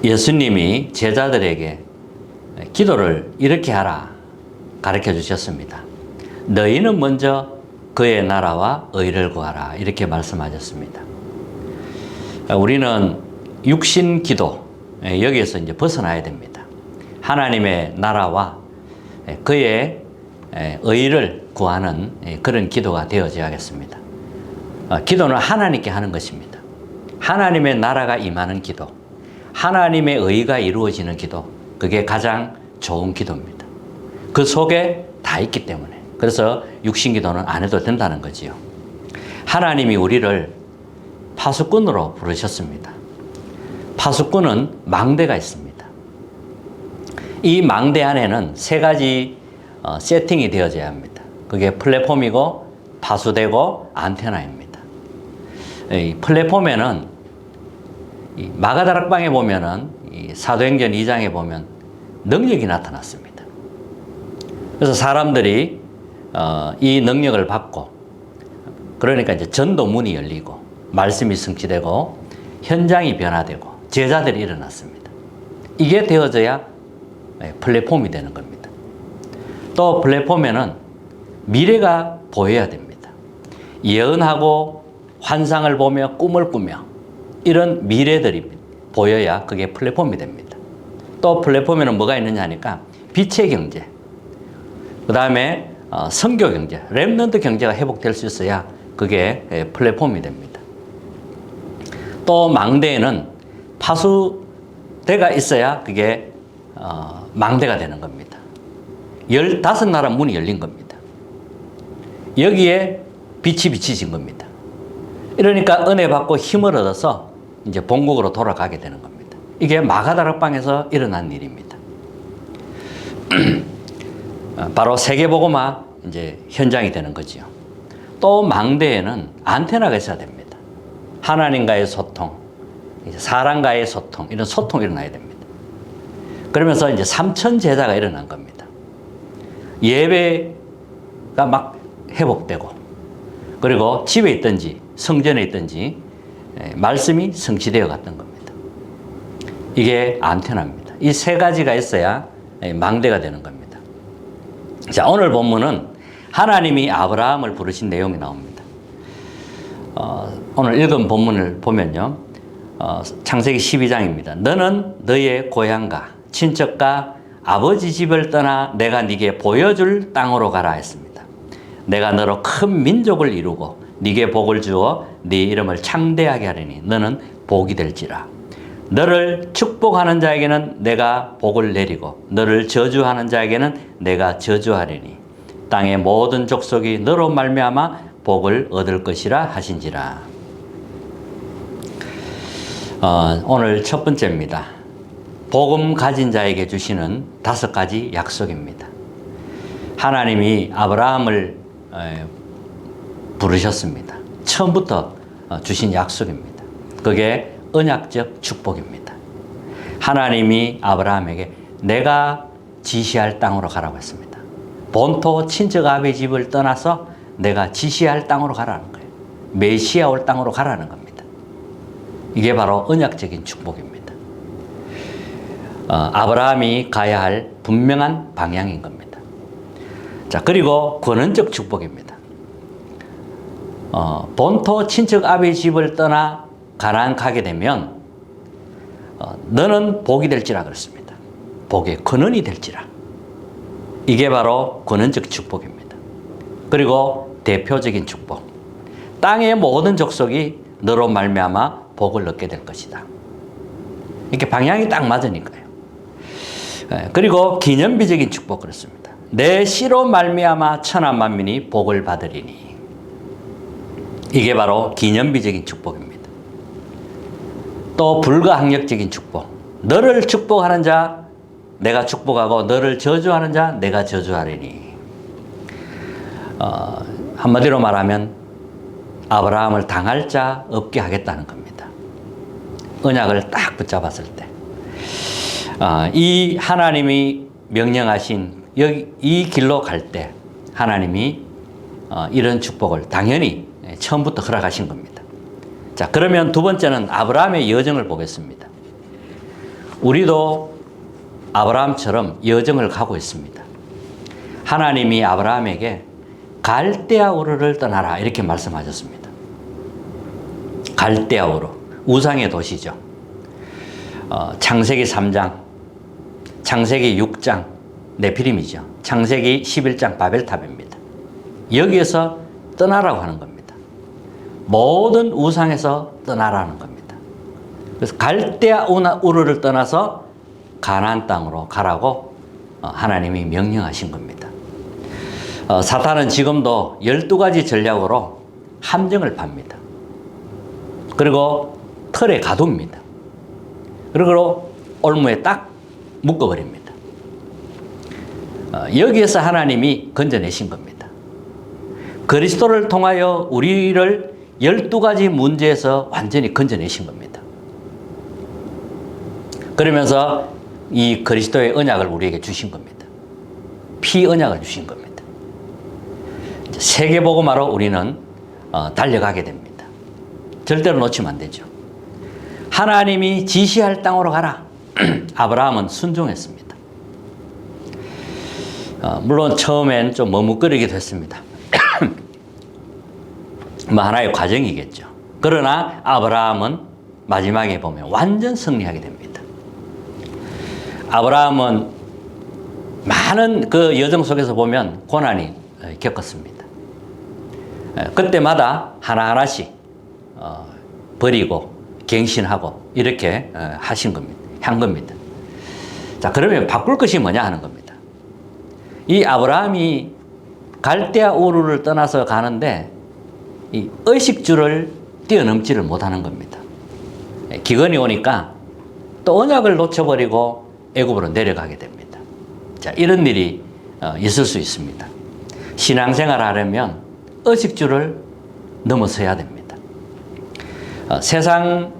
예수님이 제자들에게 기도를 이렇게 하라 가르쳐 주셨습니다. 너희는 먼저 그의 나라와 의를 구하라 이렇게 말씀하셨습니다. 우리는 육신 기도 여기에서 이제 벗어나야 됩니다. 하나님의 나라와 그의 의를 구하는 그런 기도가 되어져야겠습니다. 기도는 하나님께 하는 것입니다. 하나님의 나라가 임하는 기도, 하나님의 의가 이루어지는 기도, 그게 가장 좋은 기도입니다. 그 속에 다 있기 때문에. 그래서 육신 기도는 안 해도 된다는 거지요. 하나님이 우리를 파수꾼으로 부르셨습니다. 파수꾼은 망대가 있습니다. 이 망대 안에는 세 가지 세팅이 되어져야 합니다. 그게 플랫폼이고 파수대고 안테나입니다. 이 플랫폼에는 이 마가다락방에 보면은 이 사도행전 2장에 보면 능력이 나타났습니다. 그래서 사람들이 이 능력을 받고 그러니까 이제 전도문이 열리고 말씀이 성취되고 현장이 변화되고 제자들이 일어났습니다. 이게 되어져야 플랫폼이 되는 겁니다. 또 플랫폼에는 미래가 보여야 됩니다. 예언하고 환상을 보며 꿈을 꾸며 이런 미래들이 보여야 그게 플랫폼이 됩니다. 또 플랫폼에는 뭐가 있느냐 하니까 빛의 경제, 그 다음에 선교 경제, 렘넌트 경제가 회복될 수 있어야 그게 플랫폼이 됩니다. 또 망대에는 파수대가 있어야 그게 망대가 되는 겁니다. 15나라 문이 열린 겁니다. 여기에 빛이 비치진 겁니다. 이러니까 은혜 받고 힘을 얻어서 이제 본국으로 돌아가게 되는 겁니다. 이게 마가다락방에서 일어난 일입니다. 바로 세계복음화 이제 현장이 되는 거지요. 또 망대에는 안테나가 있어야 됩니다. 하나님과의 소통, 사람과의 소통, 이런 소통이 일어나야 됩니다. 그러면서 이제 3천 제자가 일어난 겁니다. 예배가 막 회복되고, 그리고 집에 있든지 성전에 있든지 말씀이 성취되어 갔던 겁니다. 이게 안테나입니다. 이 세 가지가 있어야 망대가 되는 겁니다. 자, 오늘 본문은 하나님이 아브라함을 부르신 내용이 나옵니다. 오늘 읽은 본문을 보면요. 창세기 12장입니다. 너는 너의 고향과 친척과 아버지 집을 떠나 내가 네게 보여줄 땅으로 가라 했습니다. 내가 너로 큰 민족을 이루고 네게 복을 주어 네 이름을 창대하게 하리니 너는 복이 될지라. 너를 축복하는 자에게는 내가 복을 내리고 너를 저주하는 자에게는 내가 저주하리니 땅의 모든 족속이 너로 말미암아 복을 얻을 것이라 하신지라. 오늘 첫 번째입니다. 복음 가진 자에게 주시는 5가지 약속입니다. 하나님이 아브라함을 부르셨습니다. 처음부터 주신 약속입니다. 그게 언약적 축복입니다. 하나님이 아브라함에게 내가 지시할 땅으로 가라고 했습니다. 본토 친척 아비의 집을 떠나서 내가 지시할 땅으로 가라는 거예요. 메시아 올 땅으로 가라는 겁니다. 이게 바로 언약적인 축복입니다. 아브라함이 가야 할 분명한 방향인 겁니다. 자, 그리고 권원적 축복입니다. 본토 친척 아비의 집을 떠나 가나안 가게 되면 너는 복이 될지라 그랬습니다. 복의 근원이 될지라. 이게 바로 권원적 축복입니다. 그리고 대표적인 축복. 땅의 모든 족속이 너로 말미암아 복을 얻게 될 것이다. 이렇게 방향이 딱 맞으니까요. 그리고 기념비적인 축복 그렇습니다. 내 씨로 말미암아 천하 만민이 복을 받으리니. 이게 바로 기념비적인 축복입니다. 또 불가항력적인 축복. 너를 축복하는 자 내가 축복하고 너를 저주하는 자 내가 저주하리니. 한마디로 말하면 아브라함을 당할 자 없게 하겠다는 겁니다. 언약을 딱 붙잡았을 때. 이 하나님이 명령하신 이 길로 갈 때 하나님이 이런 축복을 당연히 처음부터 허락하신 겁니다. 자, 그러면 두 번째는 아브라함의 여정을 보겠습니다. 우리도 아브라함처럼 여정을 가고 있습니다. 하나님이 아브라함에게 갈대아 우르를 떠나라 이렇게 말씀하셨습니다. 갈대아 우르, 우상의 도시죠. 창세기 3장, 창세기 6장 네피림이죠. 창세기 11장 바벨탑입니다. 여기에서 떠나라고 하는 겁니다. 모든 우상에서 떠나라는 겁니다. 그래서 갈대아 우르를 떠나서 가나안 땅으로 가라고 하나님이 명령하신 겁니다. 사탄은 지금도 12가지 전략으로 함정을 팝니다. 그리고 틀에 가둡니다. 그리고 올무에 딱 묶어버립니다. 여기에서 하나님이 건져내신 겁니다. 그리스도를 통하여 우리를 12가지 문제에서 완전히 건져내신 겁니다. 그러면서 이 그리스도의 언약을 우리에게 주신 겁니다. 피 언약을 주신 겁니다. 세계복음화로 우리는 달려가게 됩니다. 절대로 놓치면 안 되죠. 하나님이 지시할 땅으로 가라. 아브라함은 순종했습니다. 물론 처음엔 좀 머뭇거리기도 했습니다. 뭐 하나의 과정이겠죠. 그러나 아브라함은 마지막에 보면 완전 승리하게 됩니다. 아브라함은 많은 그 여정 속에서 보면 고난이 겪었습니다. 그때마다 하나하나씩 버리고 갱신하고 이렇게 하신 겁니다. 한 겁니다. 자, 그러면 바꿀 것이 뭐냐 하는 겁니다. 이 아브라함이 갈대아 우르를 떠나서 가는데 이 의식주를 뛰어넘지를 못하는 겁니다. 기근이 오니까 또 언약을 놓쳐버리고 애굽으로 내려가게 됩니다. 자, 이런 일이 있을 수 있습니다. 신앙생활 하려면 의식주를 넘어서야 됩니다. 세상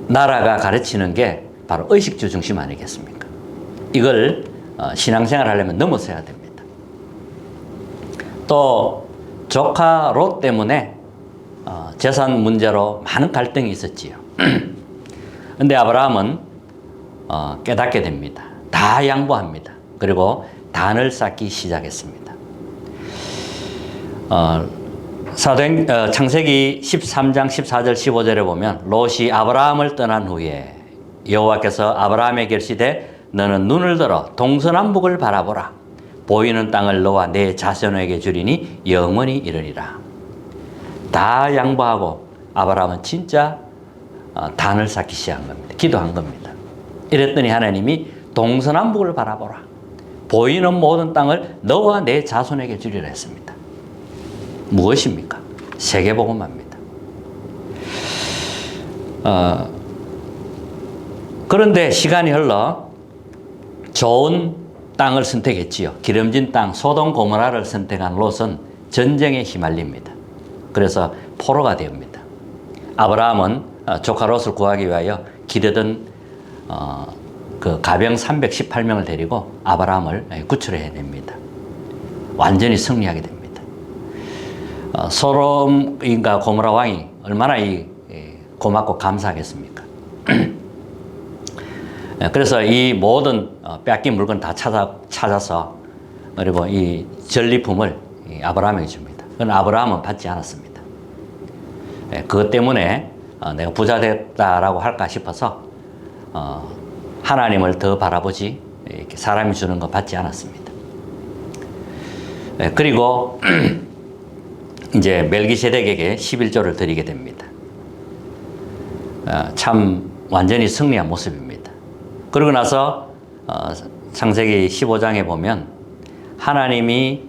나라가 가르치는 게 바로 의식주 중심 아니겠습니까? 이걸 신앙생활 하려면 넘어서야 됩니다. 또 조카 롯 때문에 재산 문제로 많은 갈등이 있었지요. 그런데 아브라함은 깨닫게 됩니다. 다 양보합니다. 그리고 단을 쌓기 시작했습니다. 창세기 13장 14절 15절에 보면 롯이 아브라함을 떠난 후에 여호와께서 아브라함에게 이르시되 너는 눈을 들어 동서남북을 바라보라. 보이는 땅을 너와 내 자손에게 주리니 영원히 이르리라. 다 양보하고 아브라함은 진짜 단을 쌓기 시작한 겁니다. 기도한 겁니다. 이랬더니 하나님이 동서남북을 바라보라. 보이는 모든 땅을 너와 내 자손에게 주리라 했습니다. 무엇입니까? 세계복음화입니다. 그런데 시간이 흘러 좋은 땅을 선택했지요. 기름진 땅 소돔 고모라를 선택한 롯은 전쟁에 휘말립니다. 그래서 포로가 됩니다. 아브라함은 조카 롯을 구하기 위하여 기르던 그 가병 318명을 데리고 아브라함을 구출해냅니다. 완전히 승리하게 됩니다. 소돔인가 고모라 왕이 얼마나 고맙고 감사하겠습니까? 그래서 이 모든 뺏긴 물건 다 찾아서 그리고 이 전리품을 아브라함에게 줍니다. 그러나 아브라함은 받지 않았습니다. 그것 때문에 내가 부자 됐다라고 할까 싶어서 하나님을 더 바라보지 이렇게 사람이 주는 거 받지 않았습니다. 그리고 이제 멜기세덱에게 11조를 드리게 됩니다. 참 완전히 승리한 모습입니다. 그러고 나서 창세기 15장에 보면 하나님이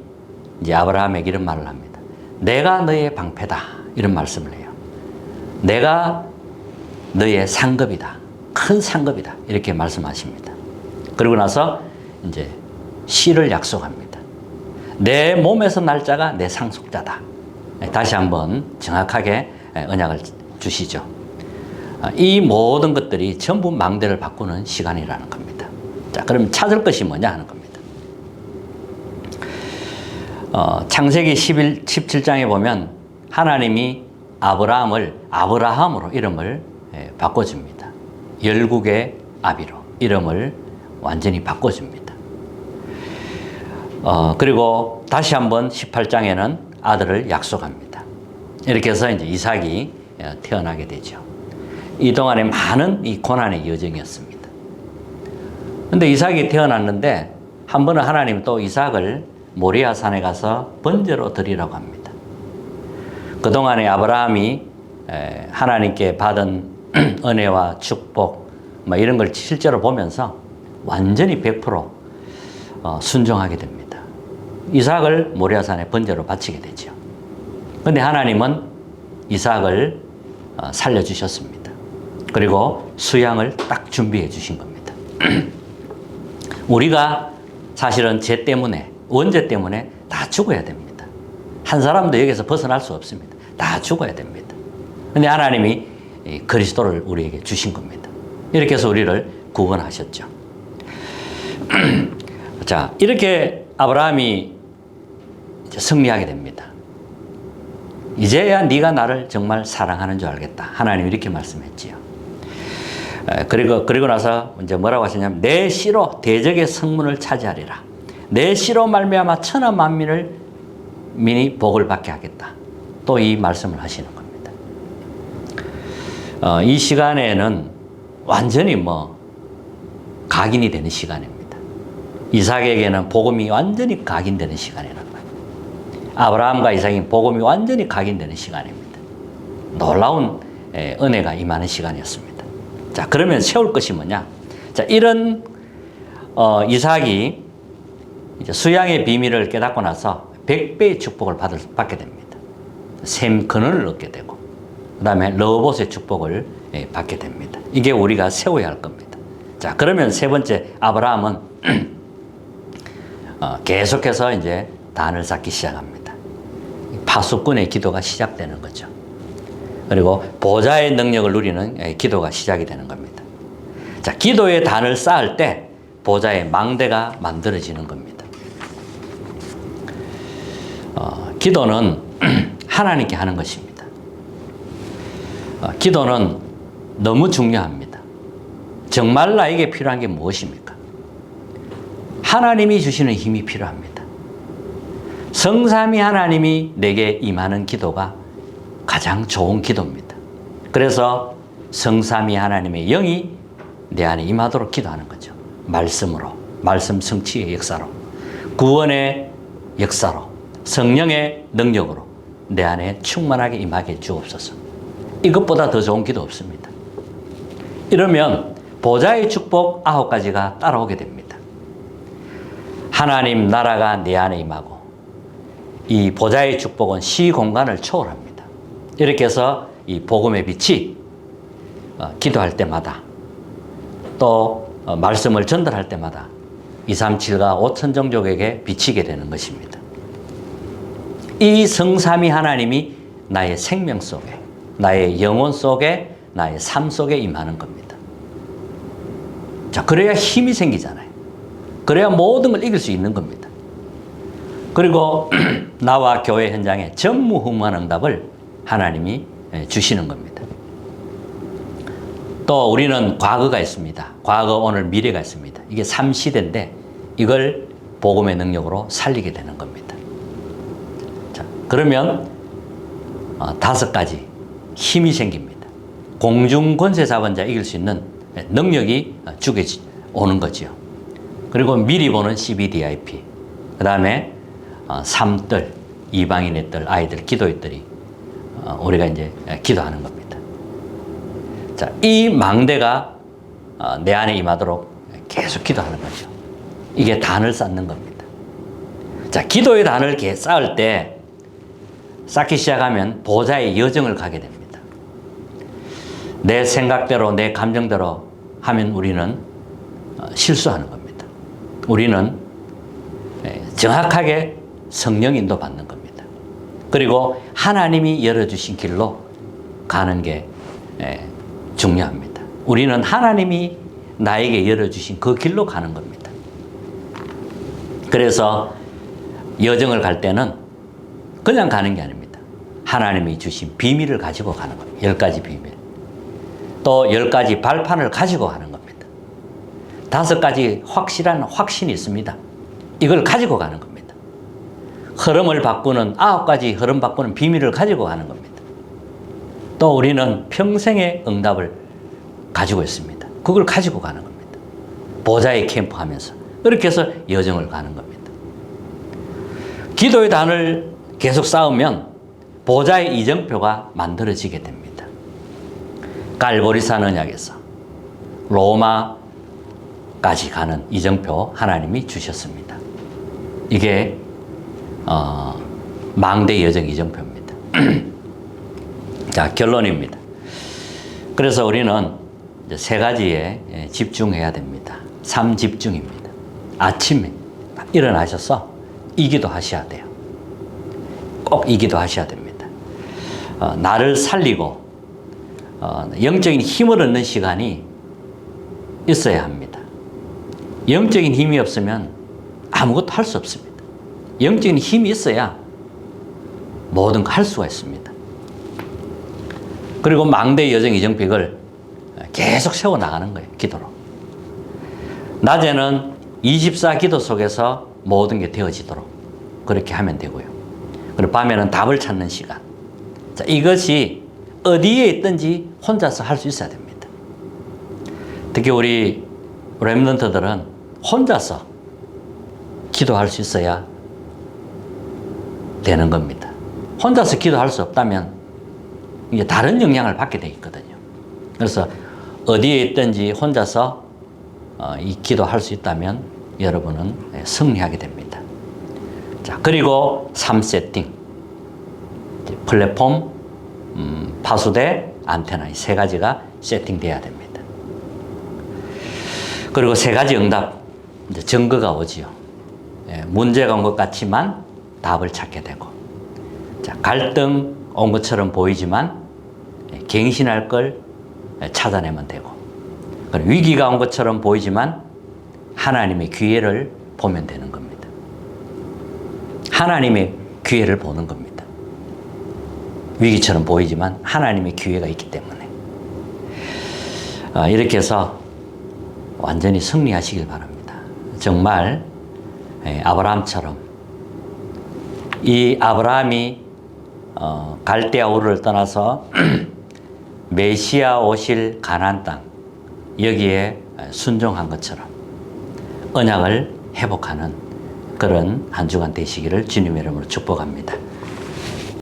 이제 아브라함에게 이런 말을 합니다. 내가 너의 방패다 이런 말씀을 해요. 내가 너의 상급이다. 큰 상급이다. 이렇게 말씀하십니다. 그러고 나서 이제 씨를 약속합니다. 내 몸에서 날 자가 내 상속자다. 다시 한번 정확하게 언약을 주시죠. 이 모든 것들이 전부 망대를 바꾸는 시간이라는 겁니다. 자, 그럼 찾을 것이 뭐냐 하는 겁니다. 창세기 17장에 보면 하나님이 아브라함을 아브라함으로 이름을 바꿔줍니다. 열국의 아비로 이름을 완전히 바꿔줍니다. 그리고 다시 한번 18장에는 아들을 약속합니다. 이렇게 해서 이제 이삭이 태어나게 되죠. 이 동안에 많은 이 고난의 여정이었습니다. 근데 이삭이 태어났는데 한 번은 하나님 또 이삭을 모리아 산에 가서 번제로 드리라고 합니다. 그동안에 아브라함이 하나님께 받은 은혜와 축복 뭐 이런 걸 실제로 보면서 완전히 100% 순종하게 됩니다. 이삭을 모리아 산에 번제로 바치게 되죠. 근데 하나님은 이삭을 살려주셨습니다. 그리고 수양을 딱 준비해 주신 겁니다. 우리가 사실은 죄 때문에, 원죄 때문에 다 죽어야 됩니다. 한 사람도 여기서 벗어날 수 없습니다. 다 죽어야 됩니다. 근데 하나님이 그리스도를 우리에게 주신 겁니다. 이렇게 해서 우리를 구원하셨죠. 자, 이렇게 아브라함이 이제 승리하게 됩니다. 이제야 네가 나를 정말 사랑하는 줄 알겠다. 하나님 이렇게 말씀했지요. 그리고 나서 이제 뭐라고 하시냐면 내 씨로 대적의 성문을 차지하리라. 내 씨로 말미암아 천하 만민이 복을 받게 하겠다. 또 이 말씀을 하시는 겁니다. 이 시간에는 완전히 각인이 되는 시간입니다. 이삭에게는 복음이 완전히 각인되는 시간이라는 거예요. 아브라함과 이삭이 복음이 완전히 각인되는 시간입니다. 놀라운 은혜가 임하는 시간이었습니다. 자, 그러면 세울 것이 뭐냐? 자, 이런 이삭이 이제 수양의 비밀을 깨닫고 나서 100배의 축복을 받게 됩니다. 샘 근원을 얻게 되고, 그 다음에 르호봇의 축복을 받게 됩니다. 이게 우리가 세워야 할 겁니다. 자, 그러면 세 번째 아브라함은 계속해서 이제 단을 쌓기 시작합니다. 파수꾼의 기도가 시작되는 거죠. 그리고 보좌의 능력을 누리는 기도가 시작이 되는 겁니다. 자, 기도의 단을 쌓을 때 보좌의 망대가 만들어지는 겁니다. 기도는 하나님께 하는 것입니다. 기도는 너무 중요합니다. 정말 나에게 필요한 게 무엇입니까? 하나님이 주시는 힘이 필요합니다. 성삼위 하나님이 내게 임하는 기도가 가장 좋은 기도입니다. 그래서 성삼위 하나님의 영이 내 안에 임하도록 기도하는 거죠. 말씀으로, 말씀 성취의 역사로, 구원의 역사로, 성령의 능력으로 내 안에 충만하게 임하게 주옵소서. 이것보다 더 좋은 기도 없습니다. 이러면 보좌의 축복 9가지가 따라오게 됩니다. 하나님 나라가 내 안에 임하고, 이 보좌의 축복은 시공간을 초월합니다. 이렇게 해서 이 복음의 빛이 기도할 때마다 또 말씀을 전달할 때마다 237가 5천종족에게 비치게 되는 것입니다. 이 성삼위 하나님이 나의 생명 속에, 나의 영혼 속에, 나의 삶 속에 임하는 겁니다. 자, 그래야 힘이 생기잖아요. 그래야 모든 걸 이길 수 있는 겁니다. 그리고 나와 교회 현장에 전무후무한 응답을 하나님이 주시는 겁니다. 또 우리는 과거가 있습니다. 과거, 오늘, 미래가 있습니다. 이게 3시대인데 이걸 복음의 능력으로 살리게 되는 겁니다. 자, 그러면 5가지 힘이 생깁니다. 공중 권세 잡은 자 이길 수 있는 능력이 오는 거죠. 그리고 미리 보는 CBDIP, 그 다음에 삶들, 이방인의 뜰, 아이들, 기도의 뜰이 우리가 이제 기도하는 겁니다. 자, 이 망대가 내 안에 임하도록 계속 기도하는 거죠. 이게 단을 쌓는 겁니다. 자, 기도의 단을 쌓을 때, 쌓기 시작하면 보좌의 여정을 가게 됩니다. 내 생각대로, 내 감정대로 하면 우리는 실수하는 겁니다. 우리는 정확하게 성령 인도 받는 겁니다. 그리고 하나님이 열어주신 길로 가는 게 중요합니다. 우리는 하나님이 나에게 열어주신 그 길로 가는 겁니다. 그래서 여정을 갈 때는 그냥 가는 게 아닙니다. 하나님이 주신 비밀을 가지고 가는 겁니다. 10가지 비밀. 또 10가지 발판을 가지고 가는 겁니다. 5가지 확실한 확신이 있습니다. 이걸 가지고 가는 겁니다. 흐름을 바꾸는 9가지 흐름 바꾸는 비밀을 가지고 가는 겁니다. 또 우리는 평생의 응답을 가지고 있습니다. 그걸 가지고 가는 겁니다. 보좌의 캠프 하면서 그렇게 해서 여정을 가는 겁니다. 기도의 단을 계속 쌓으면 보좌의 이정표가 만들어지게 됩니다. 갈보리산 언약에서 로마까지 가는 이정표 하나님이 주셨습니다. 이게 망대 여정 이정표입니다. 자, 결론입니다. 그래서 우리는 이제 3가지에 집중해야 됩니다. 3집중입니다. 아침에 일어나셔서 이 기도 하셔야 돼요. 꼭 이 기도 하셔야 됩니다. 나를 살리고 영적인 힘을 얻는 시간이 있어야 합니다. 영적인 힘이 없으면 아무것도 할 수 없습니다. 영적인 힘이 있어야 모든 거 할 수가 있습니다. 그리고 망대 여정 이정픽을 계속 세워나가는 거예요. 기도로. 낮에는 24 기도 속에서 모든 게 되어지도록 그렇게 하면 되고요. 그리고 밤에는 답을 찾는 시간. 자, 이것이 어디에 있든지 혼자서 할 수 있어야 됩니다. 특히 우리 렘넌트들은 혼자서 기도할 수 있어야 되는 겁니다. 혼자서 기도할 수 없다면 이제 다른 영향을 받게 돼 있거든요. 그래서 어디에 있든지 혼자서 이 기도할 수 있다면 여러분은 승리하게 됩니다. 자, 그리고 3세팅. 플랫폼, 파수대, 안테나 이 3가지가 세팅돼야 됩니다. 그리고 3가지 응답, 이제 증거가 오지요. 문제가 온 것 같지만 답을 찾게 되고, 자, 갈등 온 것처럼 보이지만 갱신할 걸 찾아내면 되고, 그리고 위기가 온 것처럼 보이지만 하나님의 기회를 보면 되는 겁니다. 하나님의 기회를 보는 겁니다. 위기처럼 보이지만 하나님의 기회가 있기 때문에 이렇게 해서 완전히 승리하시길 바랍니다. 정말 아브라함처럼 이 아브라함이 갈대아 우르를 떠나서 메시아 오실 가나안 땅 여기에 순종한 것처럼 언약을 회복하는 그런 한 주간 되시기를 주님의 이름으로 축복합니다.